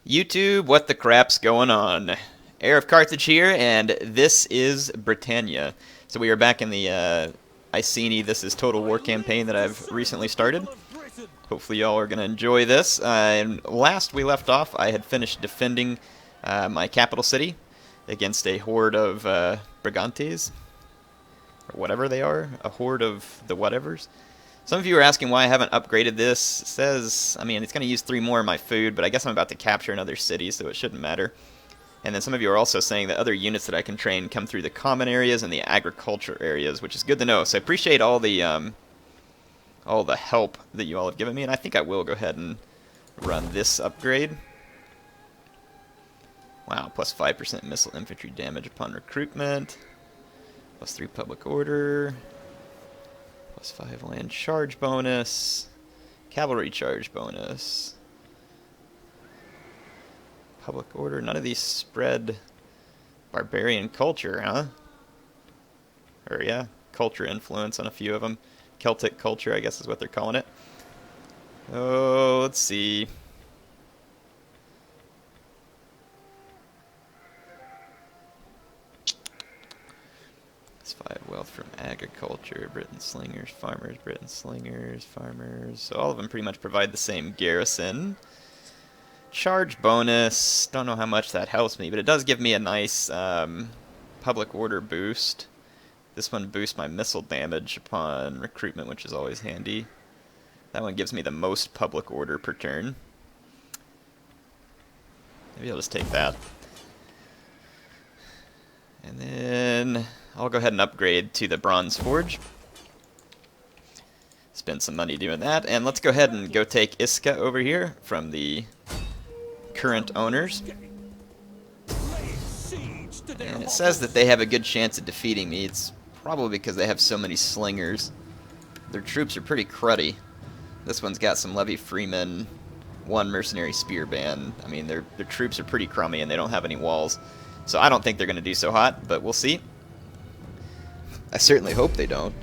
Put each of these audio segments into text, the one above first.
YouTube, what the crap's going on? HeirofCarthage here, and this is Britannia. So we are back in the Iceni This is Total War campaign that I've recently started. Hopefully y'all are going to enjoy this. And last we left off, I had finished defending my capital city against a horde of Brigantes, or whatever they are, a horde of the whatevers. Some of you are asking why I haven't upgraded this. It says, I mean, it's going to use 3 more of my food, but I guess I'm about to capture another city, so it shouldn't matter. And then some of you are also saying that other units that I can train come through the common areas and the agriculture areas, which is good to know. So I appreciate all the help that you all have given me, and I think I will go ahead and run this upgrade. Wow, plus 5% missile infantry damage upon recruitment, plus 3 public order, plus 5 land charge bonus, cavalry charge bonus, public order. None of these spread barbarian culture, huh? Or yeah, culture influence on a few of them. Celtic culture, I guess is what they're calling it. Oh, let's see. It's 5 wealth from agriculture, Britain slingers, farmers, Britain slingers, farmers. So all of them pretty much provide the same garrison. Charge bonus, don't know how much that helps me, but it does give me a nice public order boost. This one boosts my missile damage upon recruitment, which is always handy. That one gives me the most public order per turn. Maybe I'll just take that. And then I'll go ahead and upgrade to the Bronze Forge. Spend some money doing that, and let's go ahead and go take Iska over here from the current owners. And it says that they have a good chance of defeating me. It's probably because they have so many slingers. Their troops are pretty cruddy. This one's got some levy freemen, 1 mercenary spear band. I mean, their troops are pretty crummy and they don't have any walls. So I don't think they're going to do so hot, but we'll see. I certainly hope they don't.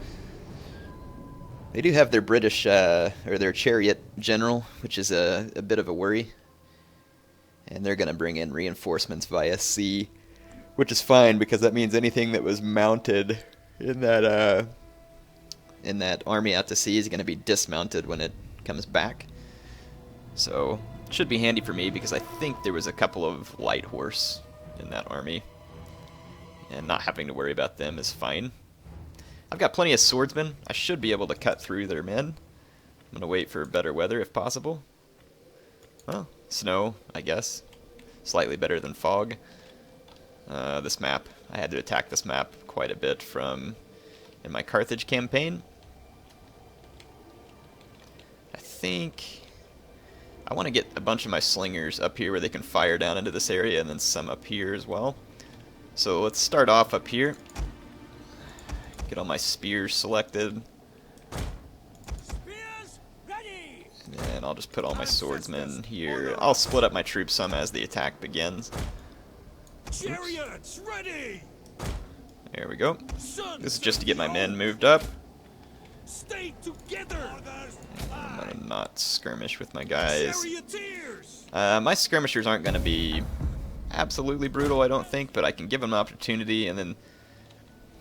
They do have their British, or their chariot general, which is a bit of a worry. And they're going to bring in reinforcements via sea, which is fine because that means anything that was mounted in that army out to sea is going to be dismounted when it comes back. So it should be handy for me because I think there was a couple of light horse in that army, and not having to worry about them is fine. I've got plenty of swordsmen. I should be able to cut through their men. I'm going to wait for better weather if possible. Well, snow, I guess. Slightly better than fog. This map, I had to attack this map quite a bit in my Carthage campaign. I think I want to get a bunch of my slingers up here where they can fire down into this area, and then some up here as well. So let's start off up here. Get all my spears selected. Spears ready. And then I'll just put all my swordsmen here. I'll split up my troops some as the attack begins. Chariots ready. There we go. This is just to get my men moved up. Stay together. I'm going to not skirmish with my guys. Charioteers. My skirmishers aren't going to be absolutely brutal, I don't think, but I can give them an opportunity, and then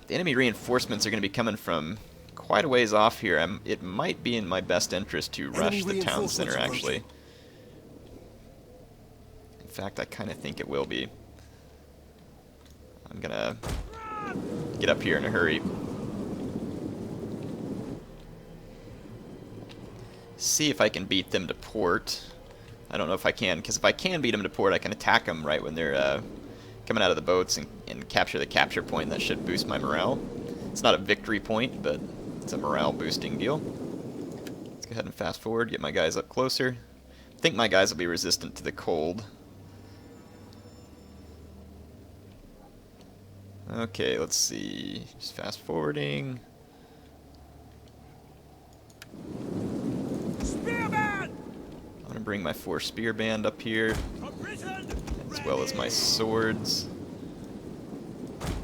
the enemy reinforcements are going to be coming from quite a ways off here. It might be in my best interest to rush the town center, actually. In fact, I kind of think it will be. I'm going to get up here in a hurry. See if I can beat them to port. I don't know if I can, because if I can beat them to port, I can attack them right when they're coming out of the boats and capture the capture point. That should boost my morale. It's not a victory point, but it's a morale boosting deal. Let's go ahead and fast forward, get my guys up closer. I think my guys will be resistant to the cold. Okay, let's see. Just fast forwarding. Spearman. I'm going to bring my 4 spear band up here, as well as my swords.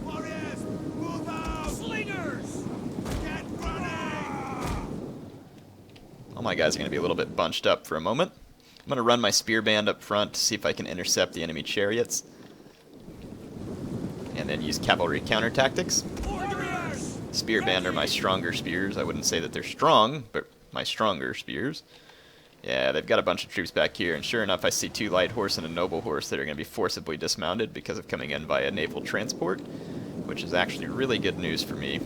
Warriors, move out. Slingers. Get running. All my guys are going to be a little bit bunched up for a moment. going to run my spear band up front to see if I can intercept the enemy chariots. And then use cavalry counter tactics. Spear band are my stronger spears. I wouldn't say that they're strong, but my stronger spears. Yeah, they've got a bunch of troops back here, and sure enough, I see 2 light horse and a noble horse that are going to be forcibly dismounted because of coming in via naval transport, which is actually really good news for me.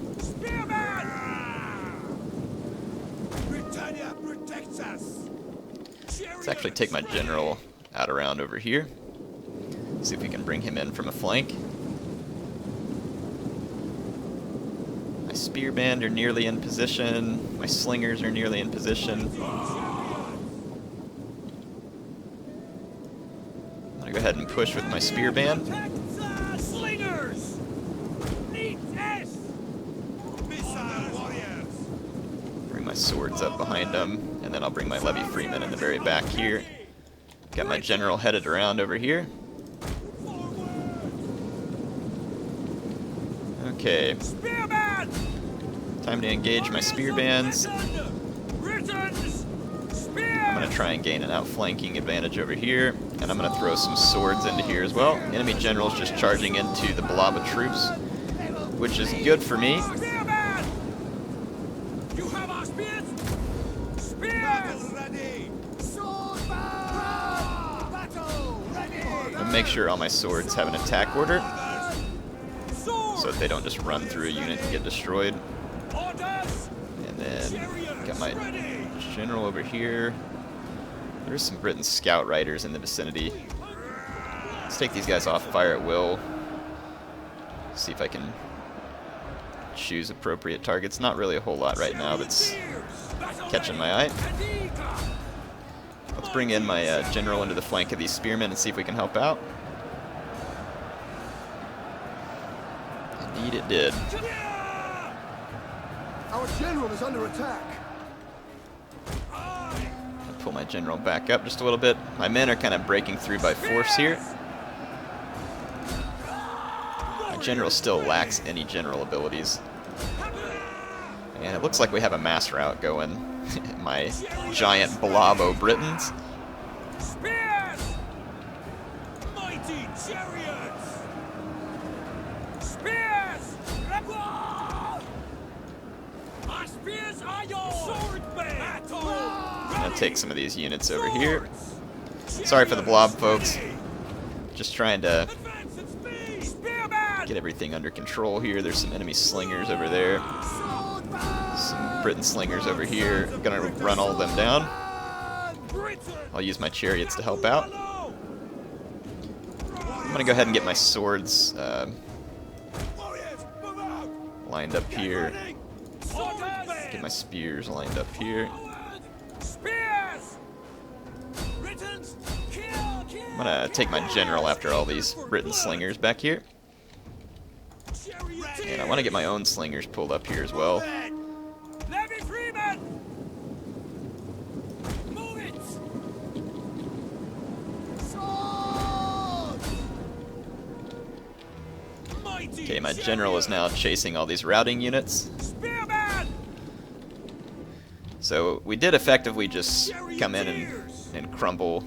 Britannia protects us. Let's actually take my general out around over here. See if we can bring him in from a flank. My spear band are nearly in position. My slingers are nearly in position. I'm gonna go ahead and push with my spear band. Slingers. Need S. Missile warriors. Bring my swords up behind them, and then I'll bring my levy freemen in the very back here. Got my general headed around over here. Okay. Spearman. Time to engage my spear bands. Britons. I'm going to try and gain an outflanking advantage over here, and I'm going to throw some swords into here as well. Enemy general's just charging into the blob of troops, which is good for me. Spearman. You have our spears. Spears. Ready. Sword battle ready. And make sure all my swords have an attack order, so that they don't just run through a unit and get destroyed. Orders. And then got my general over here. There's some Britain scout riders in the vicinity. Let's take these guys off fire at will. See if I can choose appropriate targets. Not really a whole lot right now that's catching my eye. Let's bring in my general into the flank of these spearmen and see if we can help out. Indeed it did. Our general is under attack. I'll pull my general back up just a little bit. My men are kind of breaking through by force here. My general still lacks any general abilities. And it looks like we have a mass rout going. My giant blobo Britons. Spears. Mighty chariots. Spears. Our spears are yours. Sword battle. I'm going to take some of these units over here. Sorry for the blob, folks. Just trying to Advance at speed. Spearman. get everything under control here. There's some enemy slingers over there. Some Britain slingers over here. I'm going to run all of them down. I'll use my chariots to help out. I'm going to go ahead and get my swords lined up here. Get my spears lined up here. Spears. Britons. Kill. I'm going to take my general after all these Britain slingers back here. And I want to get my own slingers pulled up here as well. Levy Freeman. Move it. Mighty Okay, my general is now chasing all these routing units. Spearman. So we did effectively just come in and crumble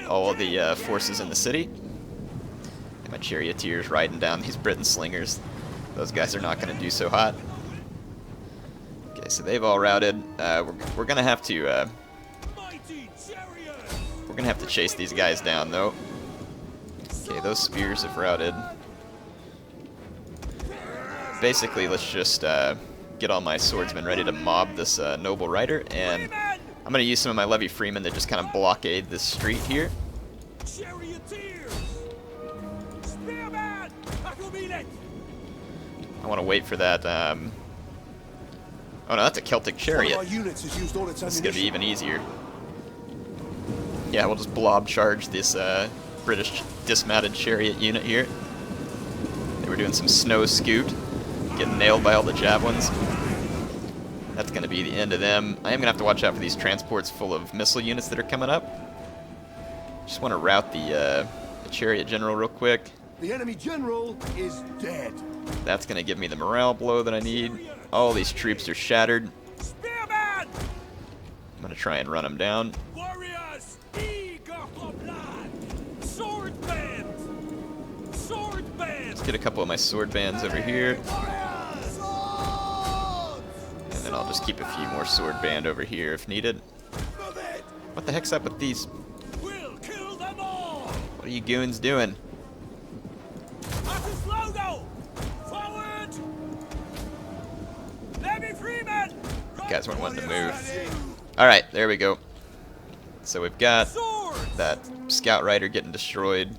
all of the forces in the city. And my charioteers riding down these Britain slingers. Those guys are not going to do so hot. Okay, so they've all routed. We're gonna have to chase these guys down though. Okay, those spears have routed. Basically, let's just get all my swordsmen ready to mob this noble rider, and I'm gonna use some of my levy freemen that just kind of blockade this street here. Charioteers. Spearman. I want to wait for that. Oh no, that's a Celtic chariot. One of our units has used all its This is gonna be ammunition. even easier. Yeah, we'll just blob charge this British dismounted chariot unit here. They were doing some snow scoot, getting nailed by all the javelins. That's gonna be the end of them. I am gonna have to watch out for these transports full of missile units that are coming up. Just want to rout the chariot general real quick. The enemy general is dead. That's gonna give me the morale blow that I need. All these troops are shattered. Spearman. I'm gonna try and run them down. Warriors. Eat. get a couple of my sword bands over here. And then I'll just keep a few more sword band over here if needed. What the heck's up with these? We'll kill them all. What are you goons doing? Artist logo. Forward. Levy Freeman. You guys weren't wanting to move. Alright, there we go. So we've got Sword. that scout rider getting destroyed.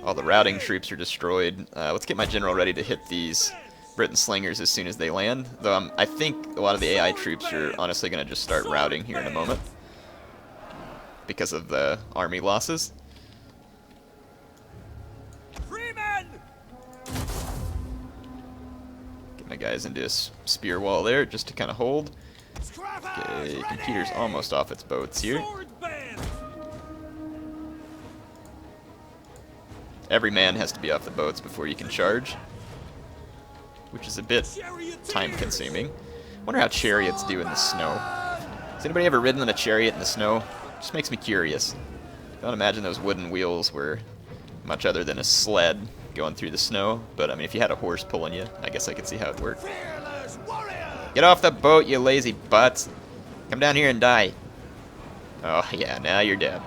All the routing troops are destroyed. Let's get my general ready to hit these Briton slingers as soon as they land. Though I think a lot of the AI troops are honestly going to just start routing here in a moment because of the army losses. Freeman. Get my guys into a spear wall there just to kind of hold. Okay, computer's almost off its boats here. Sword band. Every man has to be off the boats before you can charge, which is a bit time-consuming. Wonder how chariots do in the snow. Has anybody ever ridden on a chariot in the snow? Just makes me curious. Don't imagine those wooden wheels were much other than a sled going through the snow, but I mean, if you had a horse pulling you, I guess I could see how it worked. Get off the boat, you lazy butts! Come down here and die. Oh yeah, now you're dead.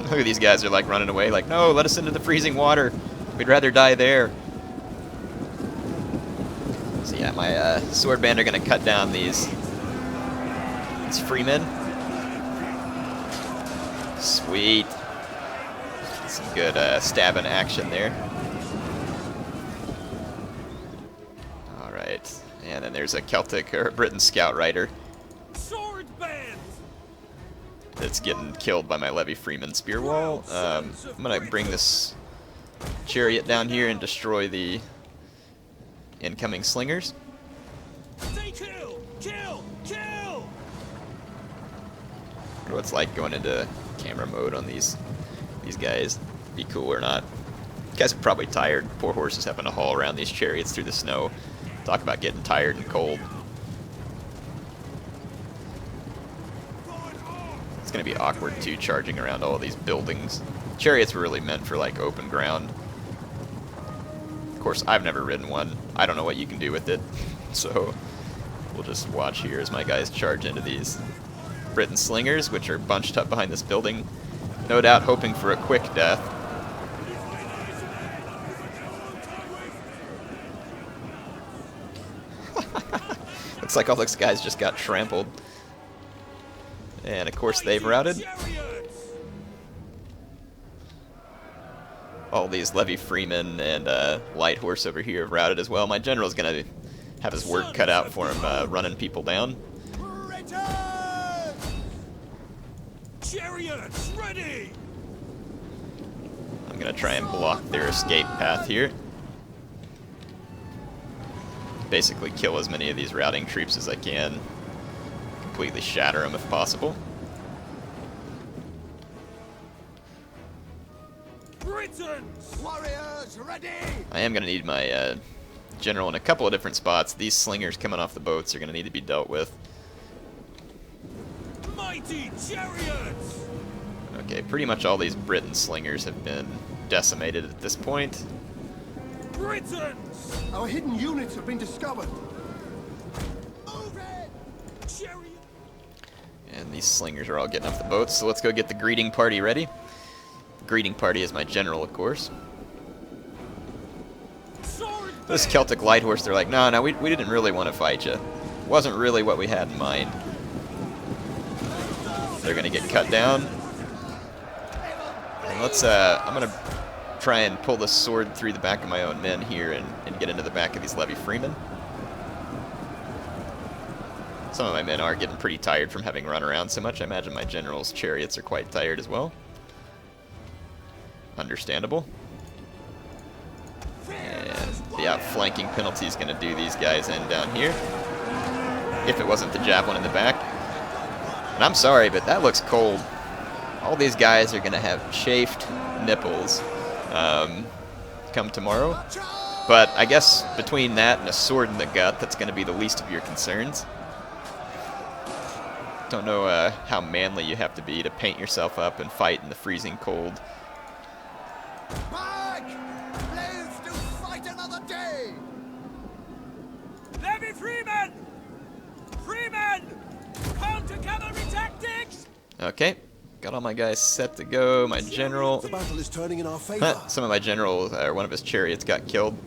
Look at these guys, are like running away, like, no, let us into the freezing water. We'd rather die there. So yeah, my sword band are gonna cut down these freemen. Sweet. Some good stabbing action there. Alright, and then there's a Celtic or Briton scout rider Sword band. that's getting killed by my Levy Freeman spear wall. I'm gonna bring this chariot down here and destroy the incoming slingers. They kill. Kill. Kill. Wonder what it's like going into camera mode on these guys. Be cool or not. You guys are probably tired. Poor horses having to haul around these chariots through the snow. Talk about getting tired and cold. It's gonna be awkward too, charging around all of these buildings. Chariots were really meant for like open ground. Of course, I've never ridden one. I don't know what you can do with it. So we'll just watch here as my guys charge into these Briton slingers, which are bunched up behind this building. No doubt hoping for a quick death. Looks like all those guys just got trampled. And of course they've routed. All these Levy Freemen and Light Horse over here have routed as well. My general's gonna have his work cut out for him running people down. Chariots ready. I'm gonna try and block their escape path here. Basically kill as many of these routing troops as I can. Completely shatter them if possible. Britons. Warriors ready. I am gonna need my general in a couple of different spots. These slingers coming off the boats are gonna need to be dealt with. Mighty chariots. Okay, pretty much all these Briton slingers have been decimated at this point. Britons. Our hidden units have been discovered. Move it. Chariot. And these slingers are all getting off the boats, so let's go get the greeting party ready. The greeting party is my general, of course. Sword This band. Celtic light horse, they're like, no, we didn't really want to fight you. Wasn't really what we had in mind. They're gonna get cut down. And let's, I'm gonna try and pull the sword through the back of my own men here and get into the back of these Levy Freemen. Some of my men are getting pretty tired from having run around so much. I imagine my general's chariots are quite tired as well. Understandable. And the outflanking penalty is going to do these guys in down here. If it wasn't the javelin in the back. And I'm sorry, but that looks cold. All these guys are going to have chafed nipples come tomorrow. But I guess between that and a sword in the gut, that's going to be the least of your concerns. Don't know how manly you have to be to paint yourself up and fight in the freezing cold. Back! Live to fight another day! Levy freemen! Freemen! Counter cavalry tactics! Okay, got all my guys set to go. My general, The battle is turning in our favor. some of my generals, or one of his chariots got killed.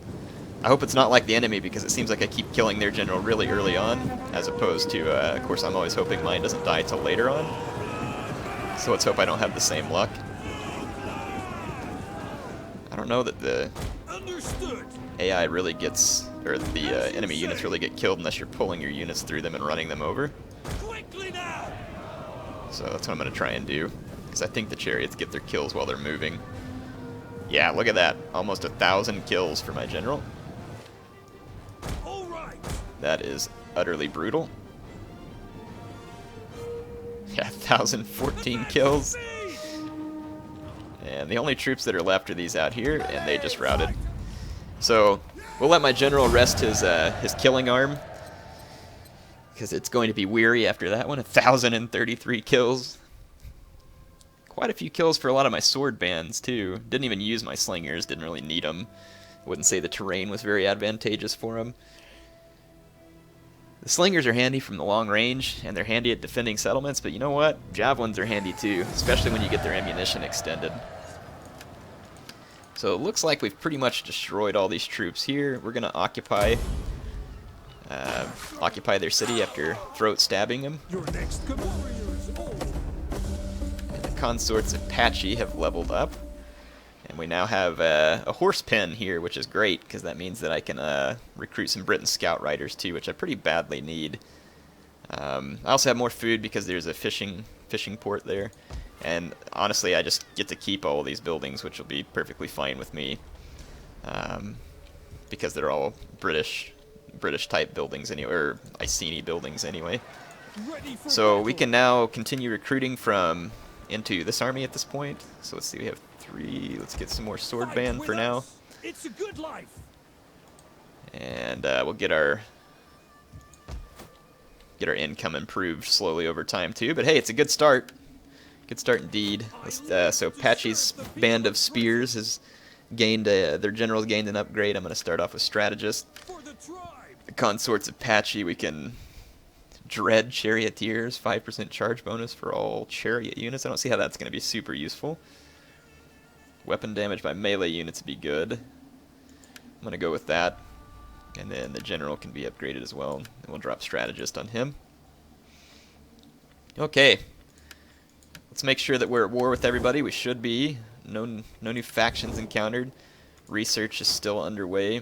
I hope it's not like the enemy because it seems like I keep killing their general really early on, as opposed to, of course, I'm always hoping mine doesn't die till later on. So let's hope I don't have the same luck. I don't know that the Understood! AI really gets, or the enemy units really get killed unless you're pulling your units through them and running them over. Quickly now! So that's what I'm going to try and do, because I think the chariots get their kills while they're moving. Yeah, look at that. Almost 1,000 kills for my general. All right! That is utterly brutal. Yeah, 1,014 kills. And the only troops that are left are these out here, and they just routed. So we'll let my general rest his killing arm, because it's going to be weary after that one. 1,033 kills. Quite a few kills for a lot of my sword bands, too. Didn't even use my slingers, didn't really need them. Wouldn't say the terrain was very advantageous for them. The slingers are handy from the long range, and they're handy at defending settlements, but you know what? Javelins are handy too, especially when you get their ammunition extended. So it looks like we've pretty much destroyed all these troops here. We're going to occupy their city after throat stabbing them. Your next warriors old. And the consorts of Parti have leveled up. And we now have a horse pen here, which is great, because that means that I can recruit some Britain scout riders too, which I pretty badly need. I also have more food because there's a fishing port there. And honestly, I just get to keep all of these buildings, which will be perfectly fine with me, because they're all British type buildings anyway, or Iceni buildings anyway. So we can now continue recruiting from into this army at this point. So let's see, we have 3. Let's get some more sword band for now. It's a good life. And we'll get our income improved slowly over time too. But hey, it's a good start. Good start indeed. So Patchy's band of spears has gained their general's gained an upgrade. I'm going to start off with strategist. For the tribe. The consorts of Patchy, we can dread charioteers, 5% charge bonus for all chariot units. I don't see how that's going to be super useful. Weapon damage by melee units would be good. I'm going to go with that. And then the general can be upgraded as well. And we'll drop strategist on him. Okay. Let's make sure that we're at war with everybody. We should be. No new factions encountered. Research is still underway.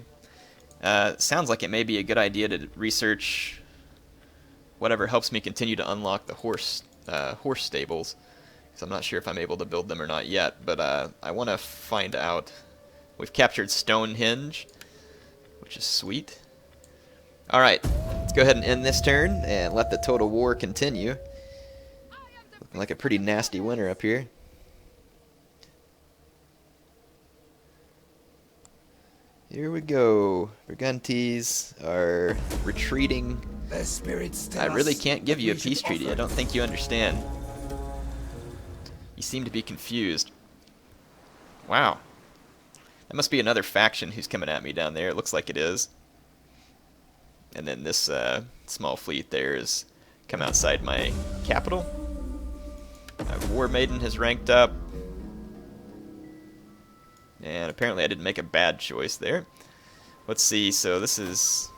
Sounds like it may be a good idea to research whatever helps me continue to unlock the horse stables. So I'm not sure if I'm able to build them or not yet, but I want to find out. We've captured Stonehenge, which is sweet. Alright, let's go ahead and end this turn and let the total war continue. Looking like a pretty nasty winter up here. Here we go. Brigantes are retreating. Their spirits I really can't give you a peace treaty. I don't think you understand. You seem to be confused. Wow. That must be another faction who's coming at me down there. It looks like it is. And then this small fleet there is come outside my capital. My War Maiden has ranked up. And apparently I didn't make a bad choice there. Let's see, so this is...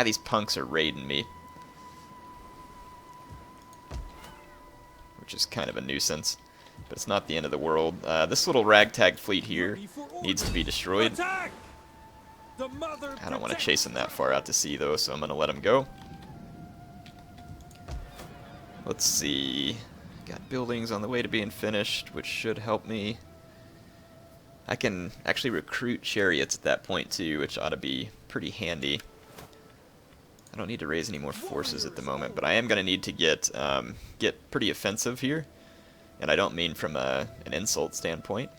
these punks are raiding me. Which is kind of a nuisance. But it's not the end of the world. This little ragtag fleet here needs to be destroyed. I don't want to chase him that far out to sea though, so I'm going to let him go. Let's see... Got buildings on the way to being finished, which should help me. I can actually recruit chariots at that point too, which ought to be pretty handy. I don't need to raise any more forces at the moment, but I am going to need to get pretty offensive here. And I don't mean from an insult standpoint.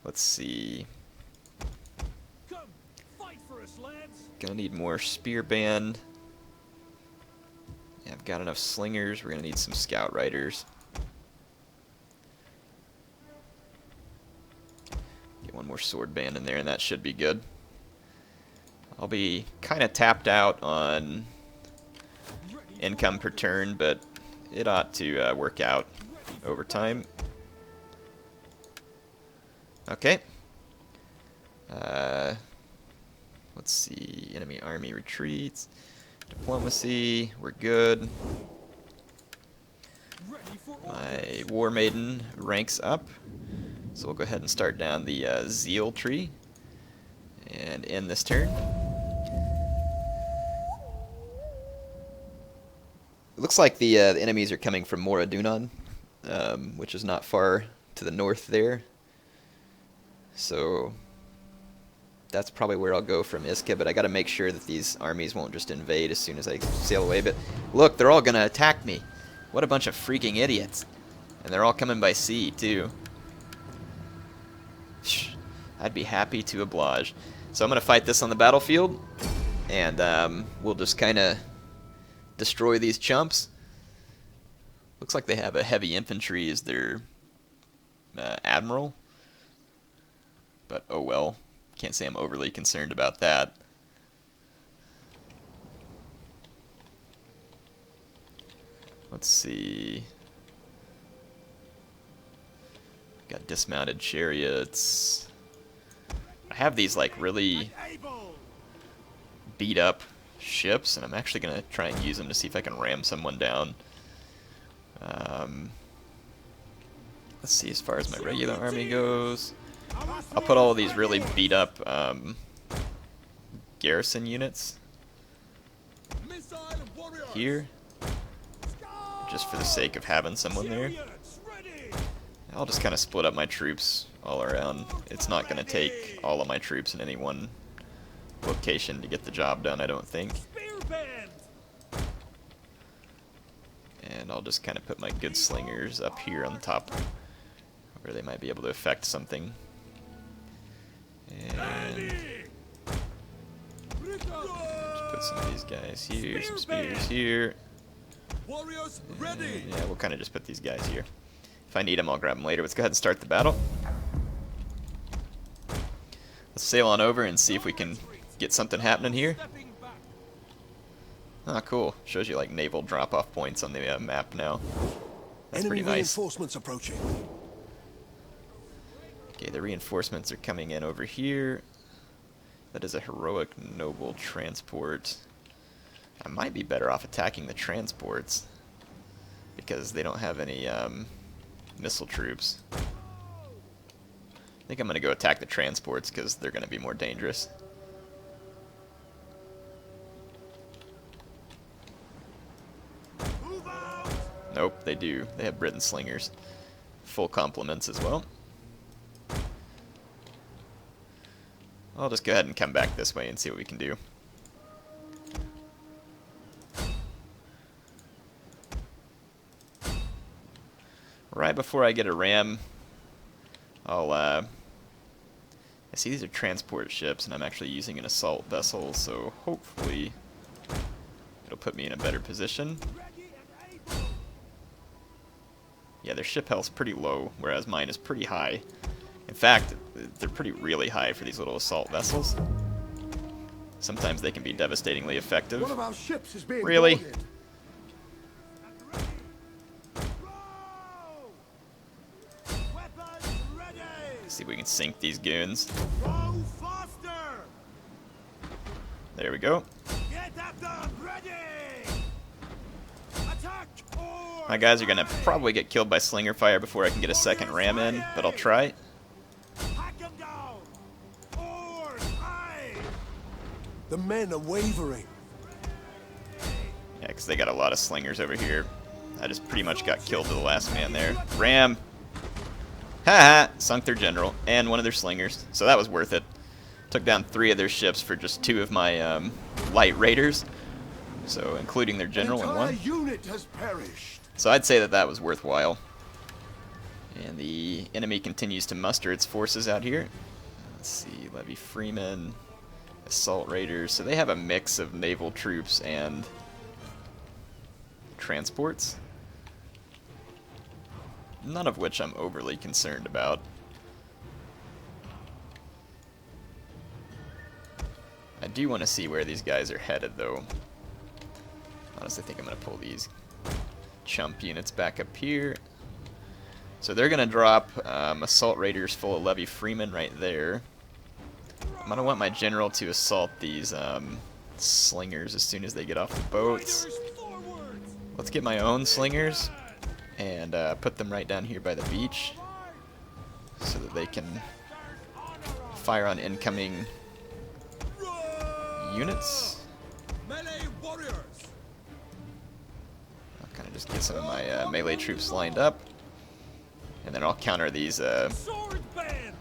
Let's see. Gonna need more spear band. Yeah, I've got enough slingers. We're going to need some scout riders. Get one more sword band in there, and that should be good. I'll be kind of tapped out on income per turn, but it ought to work out over time. Okay. Let's see. Enemy army retreats. Diplomacy. We're good. My War Maiden ranks up. So we'll go ahead and start down the Zeal tree. And end this turn. It looks like the enemies are coming from Moradunan, which is not far to the north there. So that's probably where I'll go from Iska, but I gotta make sure that these armies won't just invade as soon as I sail away. But look, they're all gonna attack me. What a bunch of freaking idiots. And they're all coming by sea, too. I'd be happy to oblige. So I'm gonna fight this on the battlefield, and we'll just kinda destroy these chumps. Looks like they have a heavy infantry as their admiral. But oh well, can't say I'm overly concerned about that. Let's see. Got dismounted chariots. I have these like really beat up ships, and I'm actually gonna try and use them to see if I can ram someone down. Let's see, as far as my regular army goes, I'll put all of these really beat up garrison units here, just for the sake of having someone there. I'll just kind of split up my troops all around. It's not going to take all of my troops in any one location to get the job done, I don't think. And I'll just kind of put my good slingers up here on top where they might be able to affect something. And just put some of these guys here, some spears here. And yeah, we'll kind of just put these guys here. If I need them, I'll grab them later. Let's go ahead and start the battle. Let's sail on over and see if we can get something happening here. Ah, cool. Shows you like naval drop-off points on the map now. That's Enemy pretty nice. reinforcements approaching. Okay, the reinforcements are coming in over here. That is a heroic noble transport. I might be better off attacking the transports because they don't have any missile troops. I think I'm going to go attack the transports because they're going to be more dangerous. Nope, they do. They have Britain slingers. Full complements as well. I'll just go ahead and come back this way and see what we can do. Right before I get a ram, I see these are transport ships, and I'm actually using an assault vessel, so hopefully it'll put me in a better position. Yeah, their ship health's pretty low, whereas mine is pretty high. In fact, they're pretty really high for these little assault vessels. Sometimes they can be devastatingly effective. One of our ships is being Really? boarded. See if we can sink these goons. There we go. My guys are gonna probably get killed by slinger fire before I can get a second ram in, but I'll try. The men are wavering. Yeah, because they got a lot of slingers over here. I just pretty much got killed to the last man there. Ram! Haha! Sunk their general and one of their slingers, so that was worth it. Took down 3 of their ships for just 2 of my light raiders, so including their general in one. An entire unit has perished. So I'd say that that was worthwhile. And the enemy continues to muster its forces out here. Let's see, Levy Freeman, Assault Raiders. So they have a mix of naval troops and transports. None of which I'm overly concerned about. I do want to see where these guys are headed, though. Honestly, I think I'm going to pull these chump units back up here. So they're going to drop assault raiders full of levy freemen right there. I'm going to want my general to assault these slingers as soon as they get off the boats. Let's get my own slingers and put them right down here by the beach so that they can fire on incoming units. I'll kind of just get some of my melee troops lined up, and then I'll counter these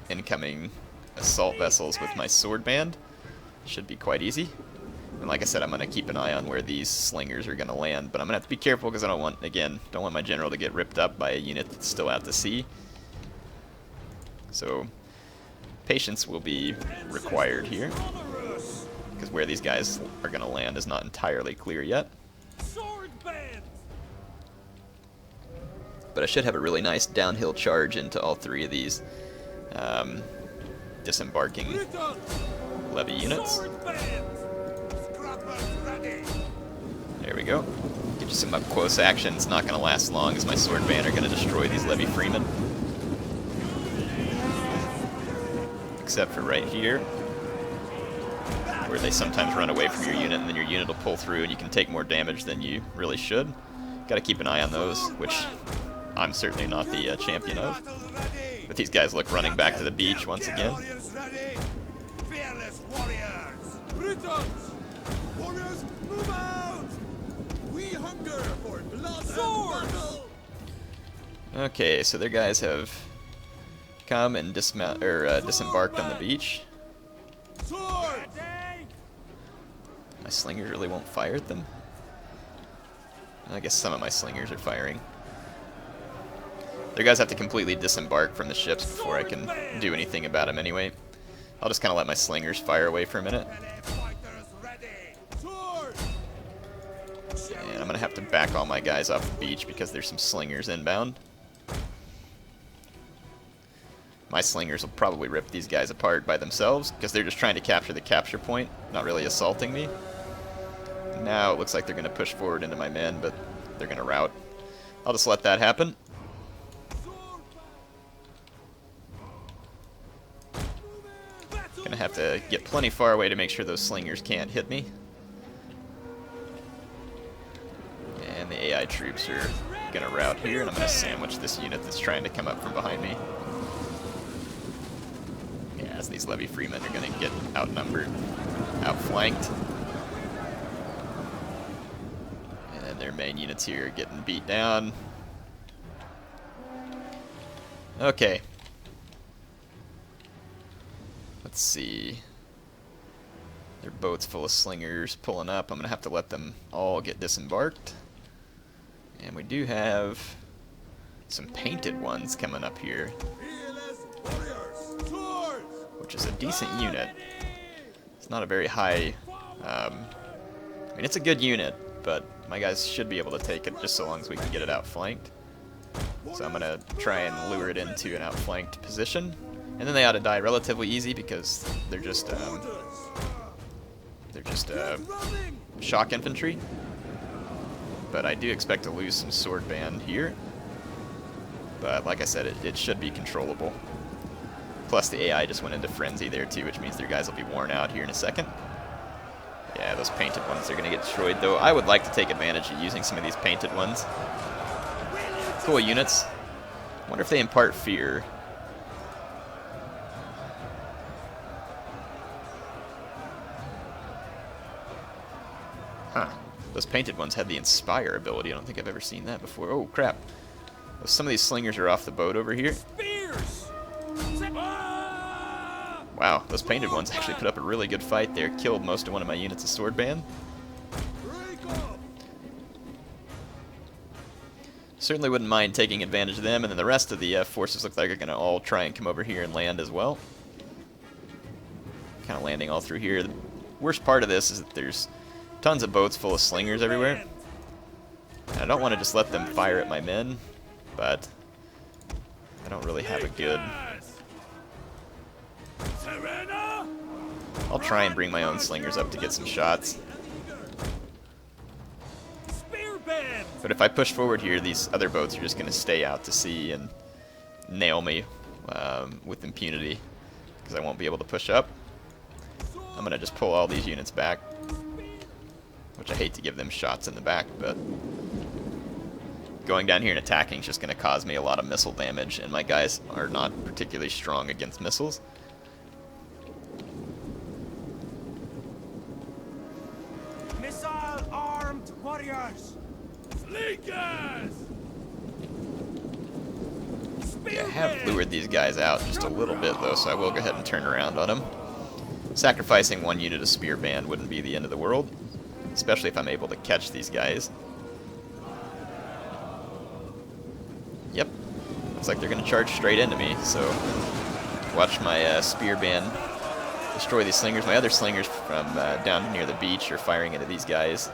incoming assault vessels with my sword band. Should be quite easy. And like I said, I'm going to keep an eye on where these slingers are going to land, but I'm going to have to be careful because I don't want, again, don't want my general to get ripped up by a unit that's still out to sea. So patience will be required here, because where these guys are going to land is not entirely clear yet. But I should have a really nice downhill charge into all three of these disembarking levy units. There we go. Get you some up close action. It's not going to last long as my sword band are going to destroy these levy freemen. Except for right here, where they sometimes run away from your unit, and then your unit will pull through and you can take more damage than you really should. Got to keep an eye on those, which I'm certainly not the champion of. But these guys look running back to the beach once again. Okay, so their guys have come and disembarked on the beach. My slingers really won't fire at them. I guess some of my slingers are firing. Their guys have to completely disembark from the ships before I can do anything about them anyway. I'll just kind of let my slingers fire away for a minute. And I'm going to have to back all my guys off the beach because there's some slingers inbound. My slingers will probably rip these guys apart by themselves because they're just trying to capture the capture point, not really assaulting me. Now it looks like they're going to push forward into my men, but they're going to rout. I'll just let that happen. Gonna have to get plenty far away to make sure those slingers can't hit me. And the AI troops are gonna rout here, and I'm gonna sandwich this unit that's trying to come up from behind me. Yeah, as these levy freemen are gonna get outnumbered, outflanked. And then their main units here are getting beat down. Okay. Let's see. Their boat's full of slingers pulling up. I'm going to have to let them all get disembarked. And we do have some painted ones coming up here, which is a decent unit. It's not a very high... I mean, it's a good unit, but my guys should be able to take it just so long as we can get it outflanked. So I'm going to try and lure it into an outflanked position. And then they ought to die relatively easy because they're just shock infantry. But I do expect to lose some sword band here. But like I said, it should be controllable. Plus the AI just went into frenzy there too, which means their guys will be worn out here in a second. Yeah, those painted ones are going to get destroyed, though I would like to take advantage of using some of these painted ones. Cool units. I wonder if they impart fear. Huh. Those painted ones had the Inspire ability. I don't think I've ever seen that before. Oh, crap. Some of these slingers are off the boat over here. Wow, those painted ones actually put up a really good fight there. Killed most of one of my units of sword band. Certainly wouldn't mind taking advantage of them, and then the rest of the forces look like they're going to all try and come over here and land as well. Kind of landing all through here. The worst part of this is that there's tons of boats full of slingers everywhere. And I don't want to just let them fire at my men, but I don't really have a good... I'll try and bring my own slingers up to get some shots. But if I push forward here, these other boats are just going to stay out to sea and nail me with impunity, because I won't be able to push up. I'm going to just pull all these units back, which I hate to give them shots in the back, but going down here and attacking is just going to cause me a lot of missile damage, and my guys are not particularly strong against missiles. Missile-armed warriors! Fleekers! Yeah, I have lured these guys out just a little bit, though, so I will go ahead and turn around on them. Sacrificing one unit of spear band wouldn't be the end of the world, especially if I'm able to catch these guys. Yep, looks like they're going to charge straight into me, so watch my spear band destroy these slingers. My other slingers from down near the beach are firing into these guys,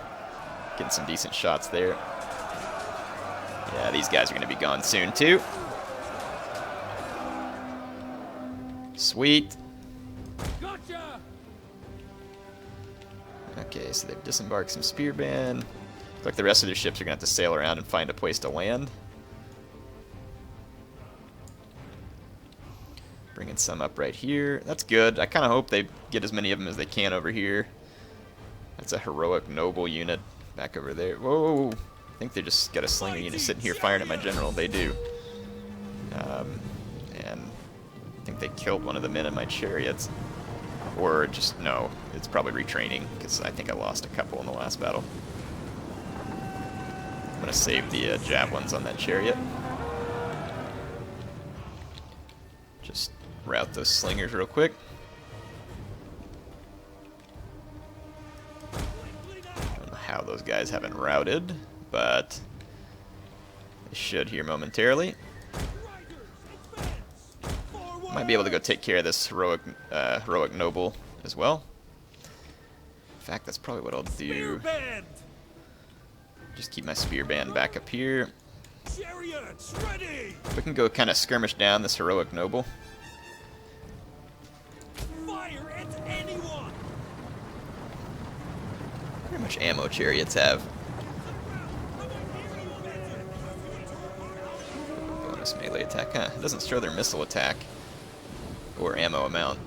getting some decent shots there. Yeah, these guys are going to be gone soon, too. Sweet. Gotcha! Okay, so they've disembarked some spear band. Looks like the rest of their ships are going to have to sail around and find a place to land. Bringing some up right here. That's good. I kind of hope they get as many of them as they can over here. That's a heroic noble unit back over there. Whoa! I think they just got a slinger unit sitting here firing at my general. They do. And I think they killed one of the men in my chariots. Or just, no, it's probably retraining, because I think I lost a couple in the last battle. I'm going to save the javelins on that chariot. Just route those slingers real quick. I don't know how those guys haven't routed, but they should here momentarily. Might be able to go take care of this heroic noble as well. In fact, that's probably what I'll do. Just keep my spear band back up here. Chariots ready! We can go kind of skirmish down this heroic noble. Fire at anyone! How much ammo chariots have? Bonus melee attack. Huh, it doesn't show their missile attack or ammo amount.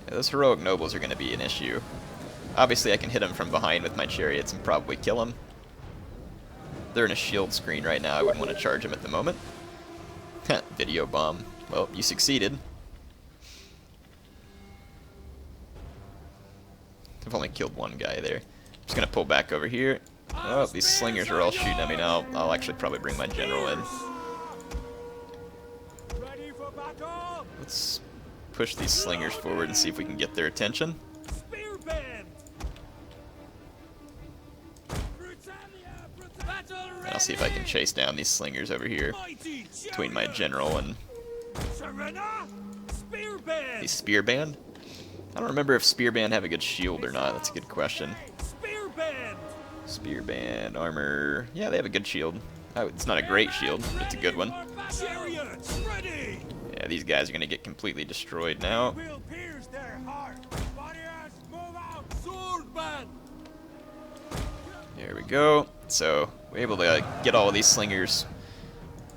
Yeah, those heroic nobles are going to be an issue. Obviously, I can hit them from behind with my chariots and probably kill them. They're in a shield screen right now. I wouldn't want to charge them at the moment. Video bomb. Well, you succeeded. I've only killed one guy there. Just going to pull back over here. Oh, these slingers are all shooting at me now. I'll actually probably bring my general in. Ready for battle! Let's push these slingers forward and see if we can get their attention. Spear band! And I'll see if I can chase down these slingers over here between my general and Spear band! the spear band. I don't remember if spear band have a good shield or not. That's a good question. Spear band! Spear band armor. Yeah, they have a good shield. Oh, it's not a great shield, but it's a good one. Chariots ready! Yeah, these guys are gonna get completely destroyed now. Will pierce their heart. Warriors, move out! Sword band! There we go. So we're able to get all of these slingers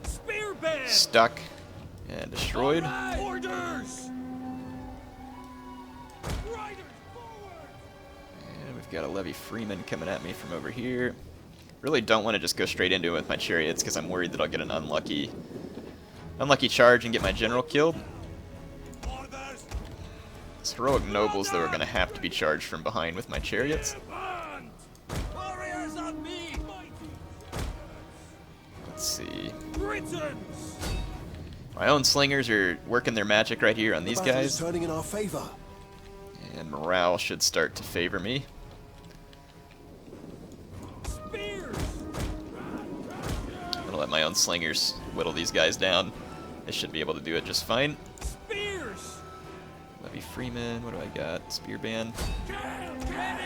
Spear band! stuck and destroyed. Orders! Riders forward! And we've got a levy freeman coming at me from over here. Really don't want to just go straight into it with my chariots because I'm worried that I'll get an unlucky charge and get my general killed. Orders! These heroic nobles, though, are going to have to be charged from behind with my chariots. Band! Warriors on me! Let's see. Britons! My own slingers are working their magic right here on these Battle is guys. turning in our favor. And morale should start to favor me. Spears! I'm going to let my own slingers whittle these guys down. They should be able to do it just fine. Spears! Levy Freeman, what do I got? Spear band. Ready!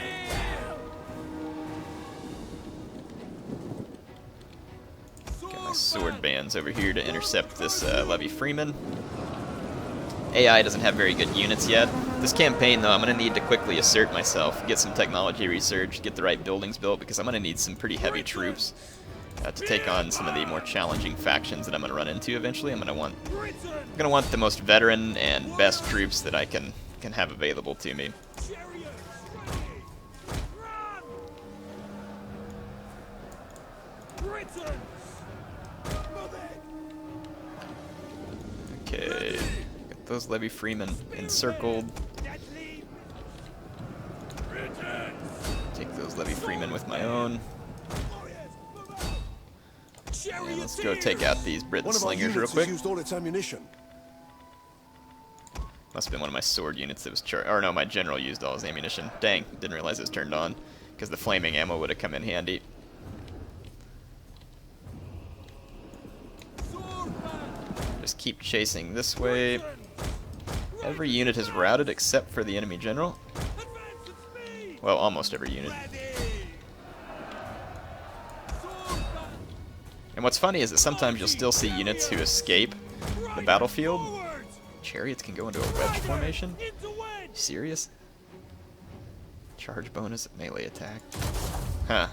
sword bands over here to intercept this Levy Freeman. AI doesn't have very good units yet. This campaign, though, I'm going to need to quickly assert myself, get some technology research, get the right buildings built, because I'm going to need some pretty heavy troops to take on some of the more challenging factions that I'm going to run into eventually. I'm going to want the most veteran and best troops that I can have available to me. Okay, got those Levy Freemen encircled. Take those Levy Freemen with my own. And let's go take out these Briton slingers real quick. Used all its ammunition. Must have been one of my sword units that was or no, my general used all his ammunition. Dang, didn't realize it was turned on, because the flaming ammo would have come in handy. Just keep chasing this way. Every unit is routed except for the enemy general. Well, almost every unit. And what's funny is that sometimes you'll still see units who escape the battlefield. Chariots can go into a wedge formation? You serious? Charge bonus at melee attack. Huh.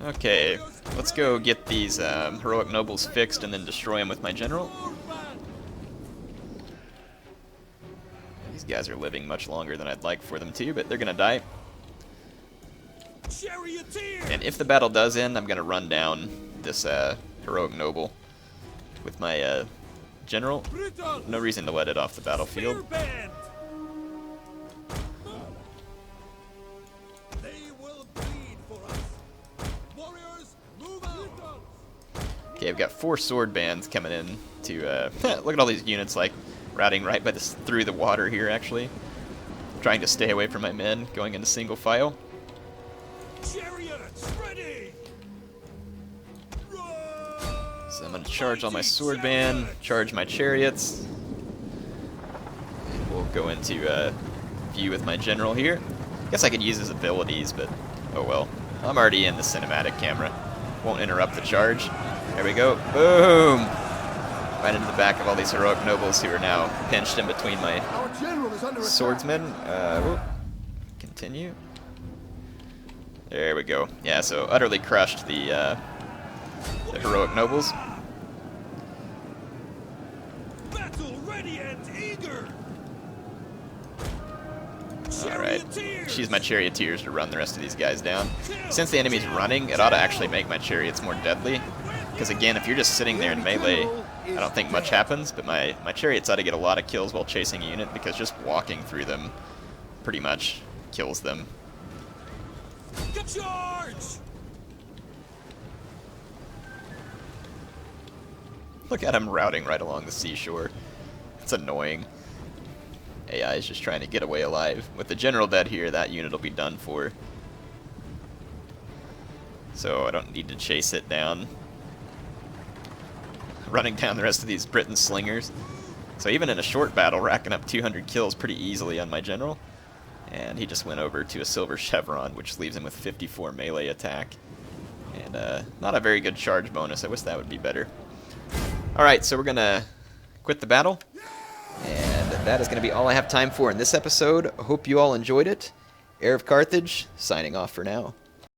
Okay, let's go get these heroic nobles fixed and then destroy them with my general. These guys are living much longer than I'd like for them to, but they're gonna die. And if the battle does end, I'm gonna run down this heroic noble with my general. No reason to let it off the battlefield. Okay, I've got 4 sword bands coming in to look at all these units like routing right by this through the water here. Actually, trying to stay away from my men, going into single file. So I'm gonna charge all my sword band, charge my chariots, and we'll go into view with my general here. Guess I could use his abilities, but oh well. I'm already in the cinematic camera. Won't interrupt the charge. There we go. Boom! Right into the back of all these heroic nobles who are now pinched in between my swordsmen. Whoop. Continue. There we go. Yeah, so utterly crushed the heroic nobles. Alright, use my charioteers to run the rest of these guys down. Since the enemy's running, it ought to actually make my chariots more deadly. Because again, if you're just sitting there in melee, I don't think much happens, but my chariots ought to get a lot of kills while chasing a unit, because just walking through them pretty much kills them. Charge! Look at him routing right along the seashore. It's annoying. AI is just trying to get away alive. With the general dead here, that unit will be done for. So I don't need to chase it down. Running down the rest of these Briton slingers. So even in a short battle, racking up 200 kills pretty easily on my general. And he just went over to a silver chevron, which leaves him with 54 melee attack. And not a very good charge bonus. I wish that would be better. Alright, so we're going to quit the battle. And that is going to be all I have time for in this episode. I hope you all enjoyed it. HeirofCarthage, signing off for now.